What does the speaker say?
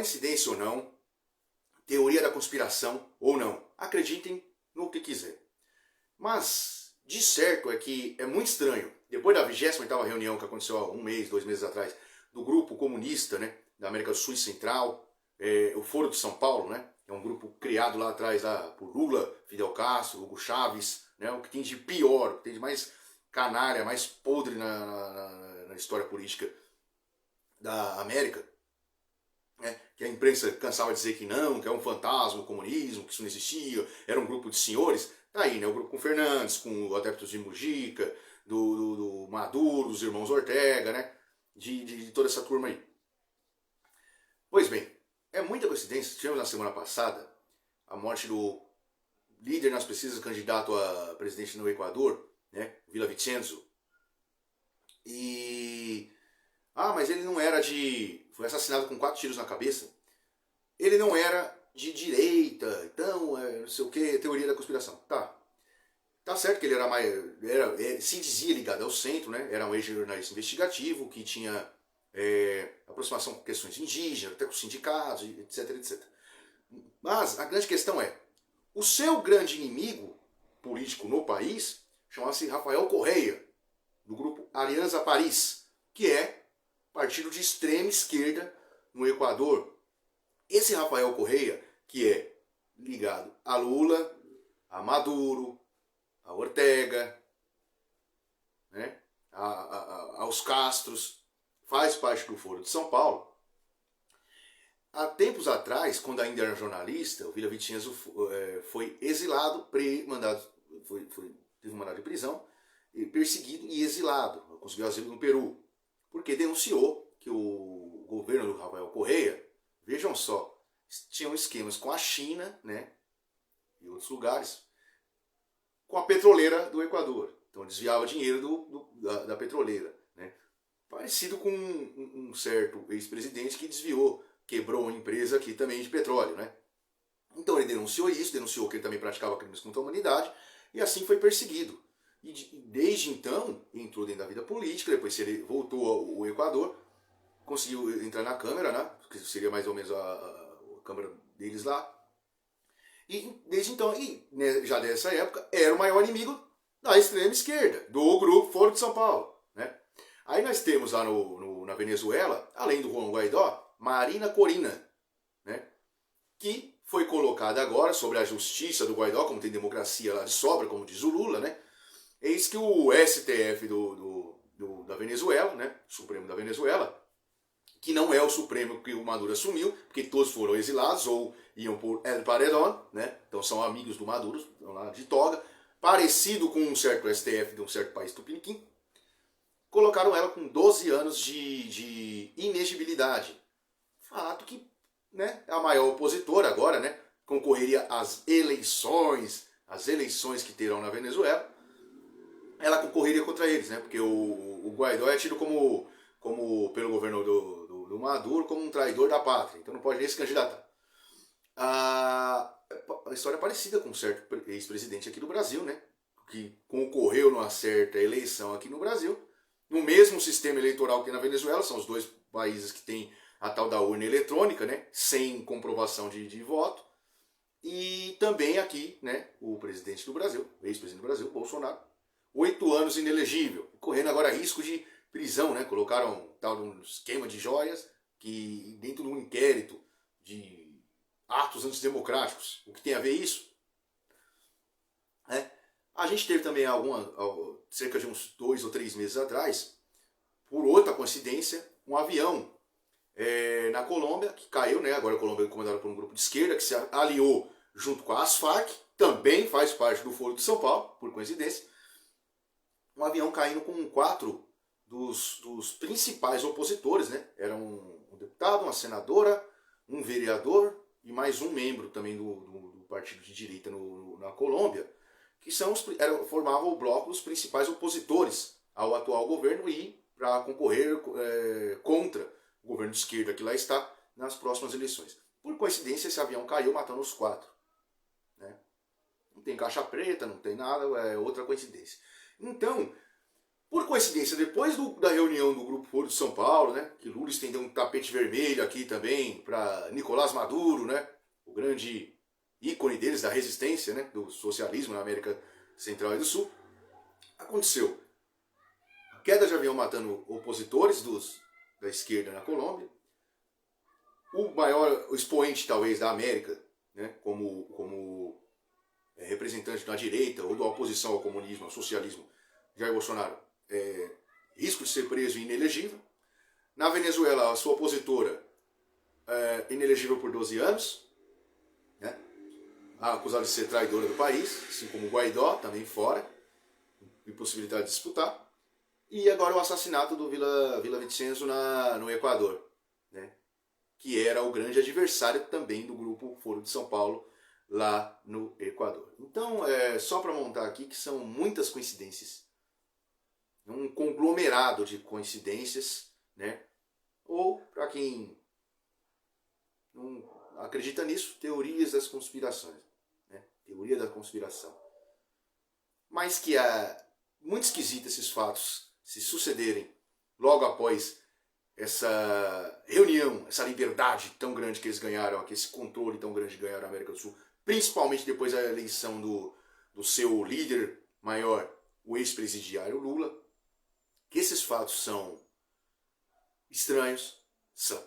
Coincidência ou não, teoria da conspiração ou não, acreditem no que quiser. Mas, de certo é que é muito estranho, depois da 28ª reunião que aconteceu há 1 mês, 2 meses atrás, do grupo comunista, né, da América do Sul e Central, o Foro de São Paulo, né, é um grupo criado lá atrás por Lula, Fidel Castro, Hugo Chávez, né, o que tem de pior, o que tem de mais canalha, mais podre na história política da América, né, que a imprensa cansava de dizer que não, que é um fantasma, o comunismo, que isso não existia, era um grupo de senhores. Tá aí, né, o grupo com Fernandes, com o adeptos de Mujica, do Maduro, dos irmãos Ortega, né, de toda essa turma aí. Pois bem, é muita coincidência, tivemos na semana passada a morte do líder nas pesquisas, candidato a presidente no Equador, né, Villavicencio. Mas ele não era foi assassinado com 4 tiros na cabeça. Ele não era de direita, então, não sei o que, teoria da conspiração. Tá certo que ele se dizia ligado ao centro, né? Era um ex-jornalista investigativo que tinha aproximação com questões indígenas, até com sindicatos, etc, etc. Mas a grande questão é, o seu grande inimigo político no país chamava-se Rafael Correia, do grupo Alianza País, que é partido de extrema esquerda no Equador. Esse Rafael Correia, que é ligado a Lula, a Maduro, a Ortega, né, aos Castros, faz parte do Foro de São Paulo. Há tempos atrás, quando ainda era jornalista, o Villavicencio foi exilado, teve um mandado de prisão, perseguido e exilado. Conseguiu asilo no Peru, porque denunciou que o governo do Rafael Correia, vejam só, tinham esquemas com a China, né, e outros lugares, com a petroleira do Equador. Então desviava dinheiro da petroleira, né? Parecido com um certo ex-presidente que quebrou uma empresa aqui também de petróleo, né? Então ele denunciou isso, denunciou que ele também praticava crimes contra a humanidade, e assim foi perseguido. E desde então entrou dentro da vida política, depois ele voltou ao Equador, conseguiu entrar na Câmara, né? Que seria mais ou menos a Câmara deles lá. E desde então, já dessa época, era o maior inimigo da extrema esquerda, do grupo Foro de São Paulo, né? Aí nós temos lá na Venezuela, além do Juan Guaidó, Marina Corina, né, que foi colocada agora sobre a justiça do Guaidó, como tem democracia lá de sobra, como diz o Lula, né? Eis que o STF da Venezuela, né, Supremo da Venezuela, que não é o Supremo que o Maduro assumiu, porque todos foram exilados ou iam por El Paredón, né? Então são amigos do Maduro, estão lá de toga, parecido com um certo STF de um certo país tupiniquim. Colocaram ela com 12 anos de inegibilidade. Fato que, né, a maior opositora agora, né, concorreria às eleições que terão na Venezuela, ela concorreria contra eles, né, porque o Guaidó é tido como pelo governo do Maduro como um traidor da pátria, então não pode nem se candidatar. A história é parecida com um certo ex-presidente aqui do Brasil, né, que concorreu numa certa eleição aqui no Brasil, no mesmo sistema eleitoral que tem na Venezuela, são os dois países que têm a tal da urna eletrônica, né, sem comprovação de voto, e também aqui, né, o presidente do Brasil, ex-presidente do Brasil, Bolsonaro, 8 anos inelegível, correndo agora risco de prisão, né, colocaram tal de um esquema de joias, que dentro de um inquérito de atos antidemocráticos, o que tem a ver isso? A gente teve também cerca de uns 2 ou 3 meses atrás, por outra coincidência, um avião na Colômbia, que caiu, né? Agora a Colômbia é comandada por um grupo de esquerda, que se aliou junto com as Farc, também faz parte do Foro de São Paulo, por coincidência. Um avião caindo com 4 dos principais opositores, né? Era um deputado, uma senadora, um vereador e mais um membro também do partido de direita na Colômbia, que formavam o bloco dos principais opositores ao atual governo e para concorrer contra o governo de esquerda que lá está nas próximas eleições. Por coincidência, esse avião caiu matando os 4. Né? Não tem caixa preta, não tem nada, é outra coincidência. Então, Por coincidência, depois da reunião do Grupo Foro de São Paulo, né, que Lula estendeu um tapete vermelho aqui também para Nicolás Maduro, né, o grande ícone deles, da resistência, né, do socialismo na América Central e do Sul, aconteceu a queda de avião matando opositores da esquerda na Colômbia, o maior expoente, talvez, da América, né, como representante da direita ou da oposição ao comunismo, ao socialismo, Jair Bolsonaro, risco de ser preso e inelegível. Na Venezuela, a sua opositora, inelegível por 12 anos, né, acusada de ser traidora do país, assim como o Guaidó, também fora, impossibilidade de disputar. E agora o assassinato do Villavicencio no Equador, né, que era o grande adversário também do Grupo Foro de São Paulo, lá no Equador. Então, só para montar aqui que são muitas coincidências, um conglomerado de coincidências, né? Ou, para quem não acredita nisso, teorias das conspirações, né? Teoria da conspiração. Mas que é muito esquisito esses fatos se sucederem logo após essa reunião, essa liberdade tão grande que eles ganharam, esse controle tão grande que ganharam na América do Sul, principalmente depois da eleição do seu líder maior, o ex-presidiário Lula. Que esses fatos são estranhos, são.